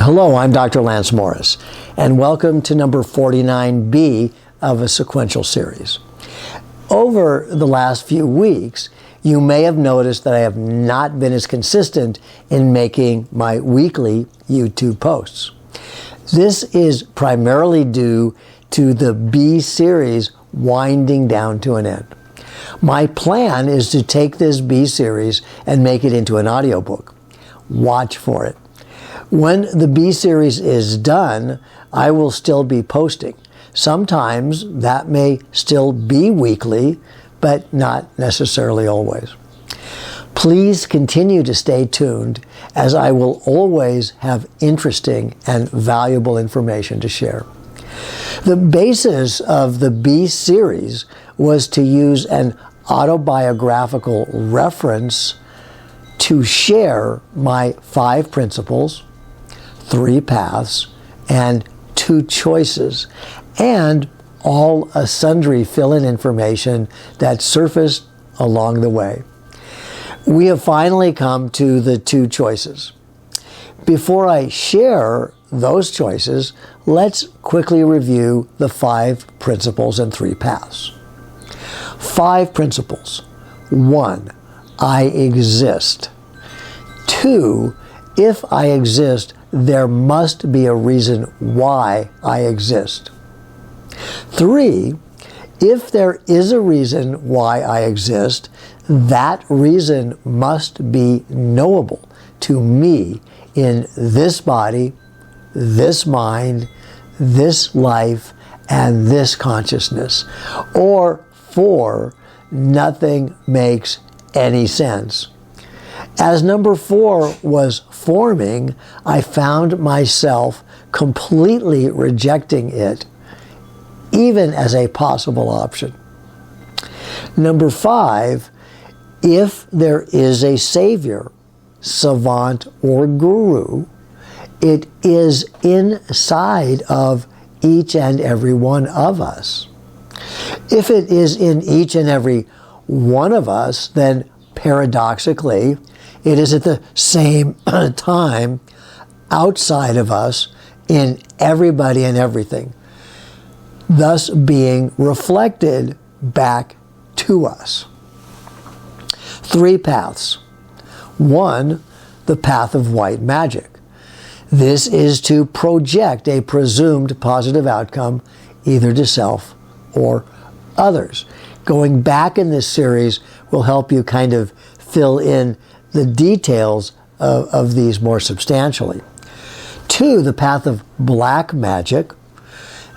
Hello, I'm Dr. Lance Morris, and welcome to number 49B of a sequential series. Over the last few weeks, you may have noticed that I have not been as consistent in making my weekly YouTube posts. This is primarily due to the B series winding down to an end. My plan is to take this B series and make it into an audiobook. Watch for it. When the B series is done, I will still be posting. Sometimes that may still be weekly, but not necessarily always. Please continue to stay tuned, as I will always have interesting and valuable information to share. The basis of the B series was to use an autobiographical reference to share my 5 principles, 3 paths, and 2 choices, and all sundry fill-in information that surfaced along the way. We have finally come to the 2 choices. Before I share those choices, let's quickly review the 5 principles and 3 paths. 5 principles. 1, I exist. 2, if I exist, there must be a reason why I exist. 3, if there is a reason why I exist, that reason must be knowable to me in this body, this mind, this life, and this consciousness. Or 4, nothing makes any sense. As number 4 was forming, I found myself completely rejecting it, even as a possible option. Number 5, if there is a savior, savant, or guru, it is inside of each and every one of us. If it is in each and every one of us, then paradoxically, it is at the same time outside of us in everybody and everything, thus being reflected back to us. 3 paths. 1, the path of white magic. This is to project a presumed positive outcome either to self or others. Going back in this series will help you kind of fill in the details of these more substantially. 2, the path of black magic.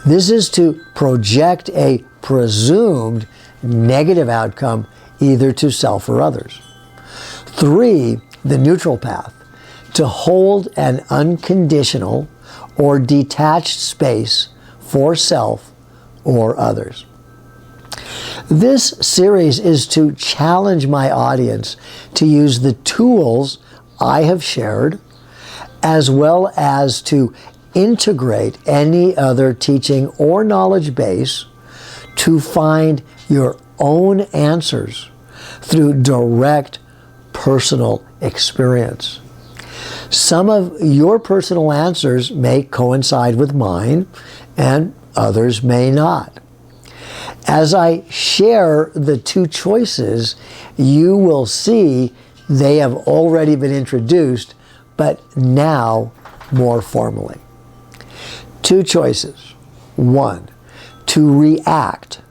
This is to project a presumed negative outcome either to self or others. 3, the neutral path, to hold an unconditional or detached space for self or others. This series is to challenge my audience to use the tools I have shared, as well as to integrate any other teaching or knowledge base to find your own answers through direct personal experience. Some of your personal answers may coincide with mine, and others may not. As I share the 2 choices, you will see they have already been introduced, but now more formally. 2 choices. 1, to react,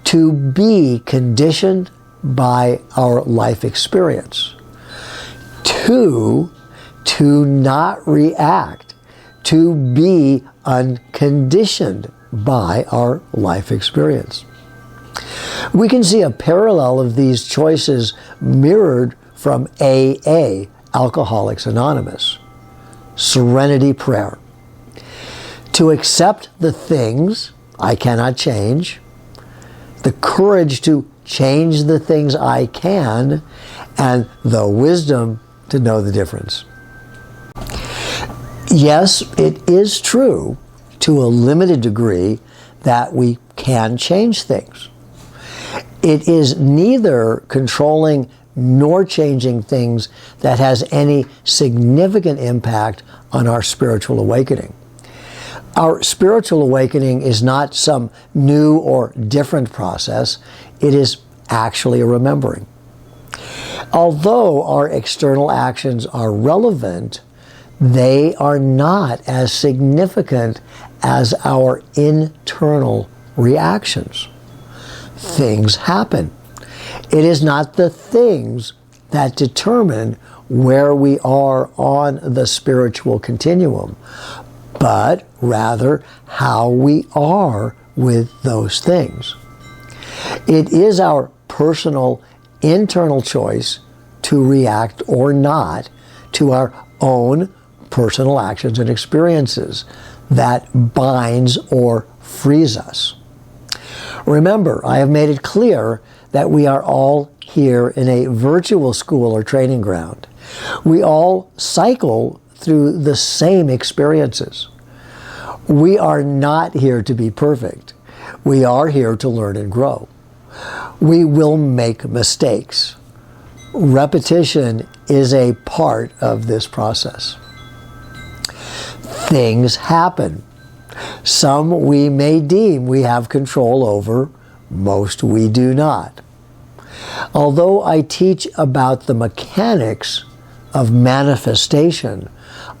to be conditioned by our life experience. 2, to not react, to be unconditioned by our life experience. We can see a parallel of these choices mirrored from AA, Alcoholics Anonymous. Serenity prayer. To accept the things I cannot change, the courage to change the things I can, and the wisdom to know the difference. Yes, it is true to a limited degree that we can change things. It is neither controlling nor changing things that has any significant impact on our spiritual awakening. Our spiritual awakening is not some new or different process. It is actually a remembering. Although our external actions are relevant, they are not as significant as our internal reactions. Things happen. It is not the things that determine where we are on the spiritual continuum, but rather how we are with those things. It is our personal internal choice to react or not to our own personal actions and experiences that binds or frees us. Remember, I have made it clear that we are all here in a virtual school or training ground. We all cycle through the same experiences. We are not here to be perfect. We are here to learn and grow. We will make mistakes. Repetition is a part of this process. Things happen. Some we may deem we have control over, most we do not. Although I teach about the mechanics of manifestation,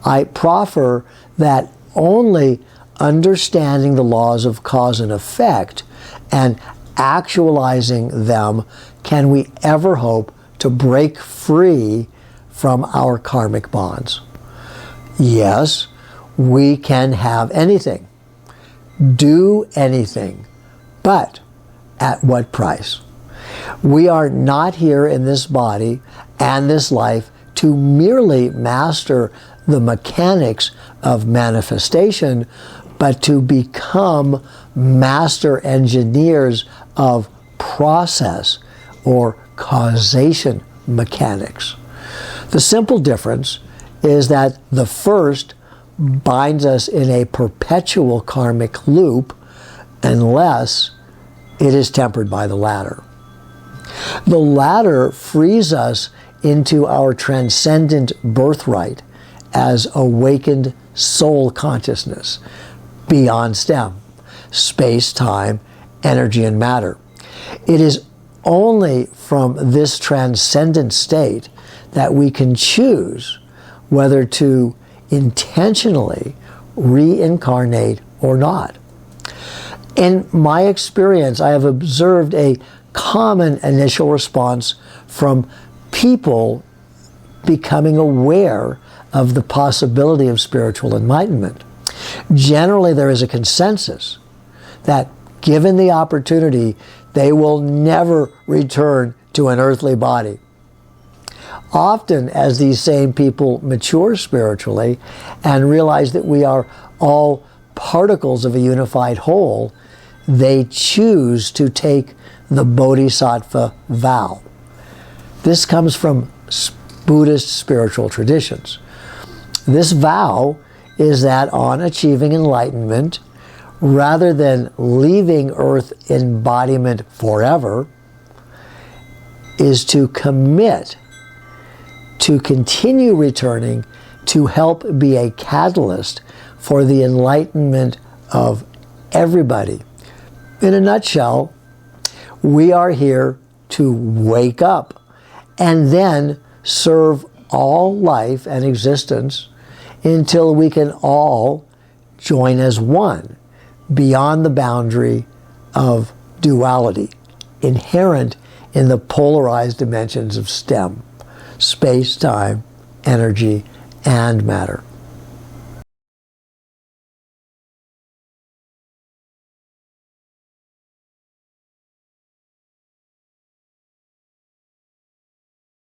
I proffer that only understanding the laws of cause and effect and actualizing them can we ever hope to break free from our karmic bonds. Yes, we can have anything, do anything, but at what price? We are not here in this body and this life to merely master the mechanics of manifestation, but to become master engineers of process or causation mechanics. The simple difference is that the first binds us in a perpetual karmic loop unless it is tempered by the latter. The latter frees us into our transcendent birthright as awakened soul consciousness beyond STEM, space, time, energy, and matter. It is only from this transcendent state that we can choose whether to intentionally reincarnate or not. In my experience, I have observed a common initial response from people becoming aware of the possibility of spiritual enlightenment. Generally, there is a consensus that given the opportunity, they will never return to an earthly body. Often, as these same people mature spiritually and realize that we are all particles of a unified whole, they choose to take the Bodhisattva vow. This comes from Buddhist spiritual traditions. This vow is that on achieving enlightenment, rather than leaving earth embodiment forever, is to commit to continue returning to help be a catalyst for the enlightenment of everybody. In a nutshell, we are here to wake up and then serve all life and existence until we can all join as one beyond the boundary of duality inherent in the polarized dimensions of STEM, space, time, energy, and matter.